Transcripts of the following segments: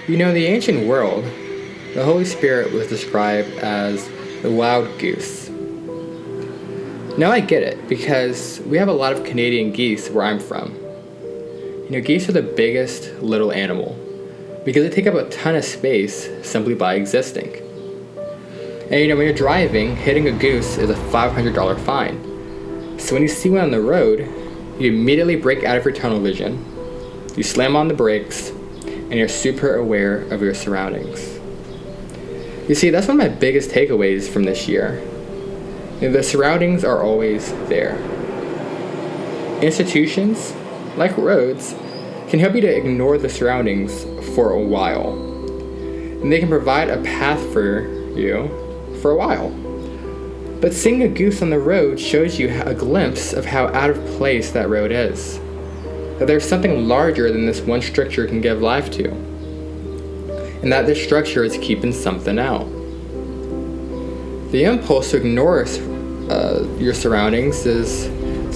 In the ancient world, the Holy Spirit was described as the wild goose. Now I get it, because we have a lot of Canadian geese where I'm from. Geese are the biggest little animal, because they take up a ton of space simply by existing. And when you're driving, hitting a goose is a $500 fine. So when you see one on the road, you immediately break out of your tunnel vision, you slam on the brakes, and you're super aware of your surroundings. You see, that's one of my biggest takeaways from this year. The surroundings are always there. Institutions, like roads, can help you to ignore the surroundings for a while. And they can provide a path for you for a while. But seeing a goose on the road shows you a glimpse of how out of place that road is. That there's something larger than this one structure can give life to. And that this structure is keeping something out. The impulse to ignore your surroundings is,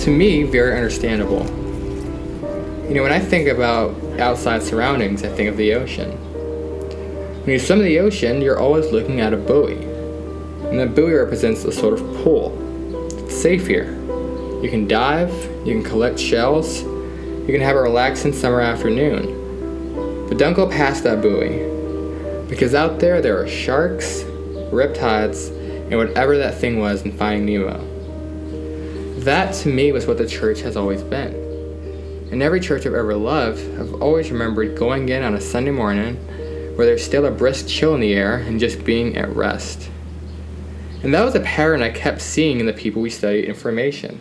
to me, very understandable. When I think about outside surroundings, I think of the ocean. When you swim in the ocean, you're always looking at a buoy. And that buoy represents a sort of pool. It's safe here. You can dive, you can collect shells, you can have a relaxing summer afternoon. But don't go past that buoy, because out there are sharks, riptides, and whatever that thing was in Finding Nemo. That, to me, was what the church has always been. In every church I've ever loved, I've always remembered going in on a Sunday morning where there's still a brisk chill in the air and just being at rest. And that was a pattern I kept seeing in the people we studied information.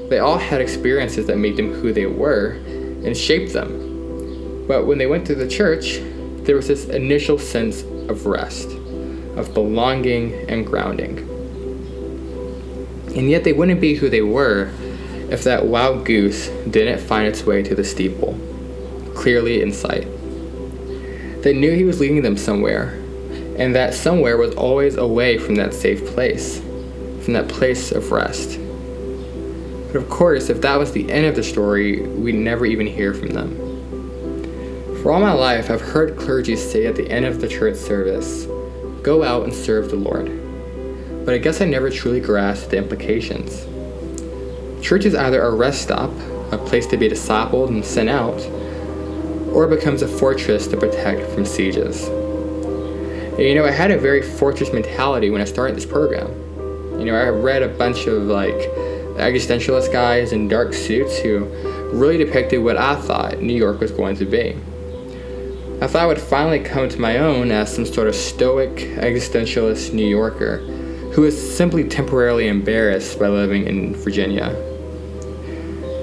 They all had experiences that made them who they were and shaped them. But when they went to the church, there was this initial sense of rest, of belonging and grounding. And yet they wouldn't be who they were if that wild goose didn't find its way to the steeple, clearly in sight. They knew he was leading them somewhere, and that somewhere was always away from that safe place, from that place of rest. But of course, if that was the end of the story, we'd never even hear from them. For all my life, I've heard clergy say at the end of the church service, "Go out and serve the Lord." But I guess I never truly grasped the implications. Church is either a rest stop, a place to be discipled and sent out, or it becomes a fortress to protect from sieges. And, I had a very fortress mentality when I started this program. I read a bunch of existentialist guys in dark suits who really depicted what I thought New York was going to be. I thought I would finally come to my own as some sort of stoic existentialist New Yorker who was simply temporarily embarrassed by living in Virginia.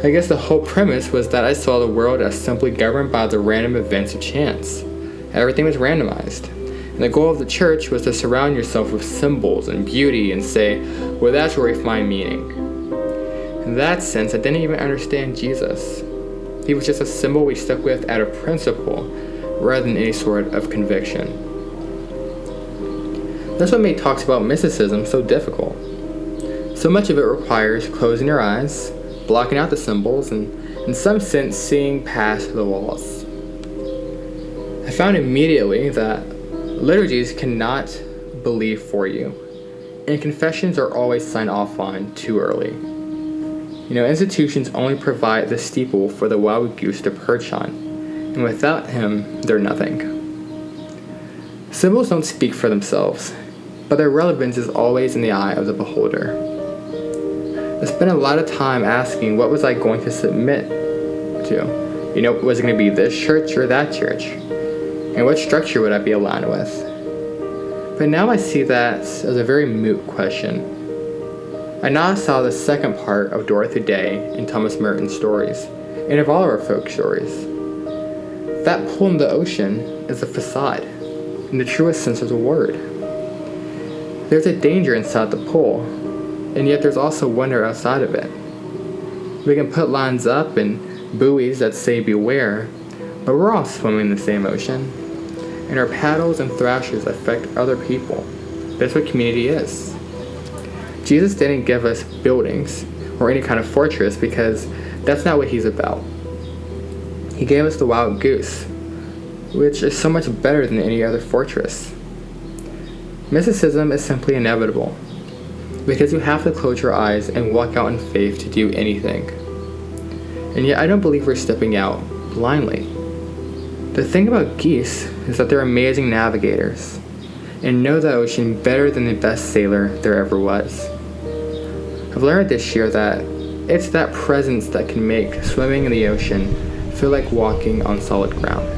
I guess the whole premise was that I saw the world as simply governed by the random events of chance. Everything was randomized. And the goal of the church was to surround yourself with symbols and beauty and say, well, that's where we find meaning. In that sense, I didn't even understand Jesus. He was just a symbol we stuck with out of principle rather than any sort of conviction. That's what made talks about mysticism so difficult. So much of it requires closing your eyes, blocking out the symbols, and in some sense seeing past the walls. I found immediately that liturgies cannot believe for you, and confessions are always signed off on too early. Institutions only provide the steeple for the wild goose to perch on, and without him, they're nothing. Symbols don't speak for themselves, but their relevance is always in the eye of the beholder. I spent a lot of time asking what was I going to submit to? Was it going to be this church or that church? And what structure would I be aligned with? But now I see that as a very moot question. I now saw the second part of Dorothy Day and Thomas Merton's stories, and of all of our folk stories. That pool in the ocean is a facade, in the truest sense of the word. There's a danger inside the pool, and yet there's also wonder outside of it. We can put lines up and buoys that say beware, but we're all swimming in the same ocean, and our paddles and thrashers affect other people. That's what community is. Jesus didn't give us buildings or any kind of fortress because that's not what he's about. He gave us the wild goose, which is so much better than any other fortress. Mysticism is simply inevitable, because you have to close your eyes and walk out in faith to do anything. And yet I don't believe we're stepping out blindly. The thing about geese is that they're amazing navigators, and know the ocean better than the best sailor there ever was. I've learned this year that it's that presence that can make swimming in the ocean feel like walking on solid ground.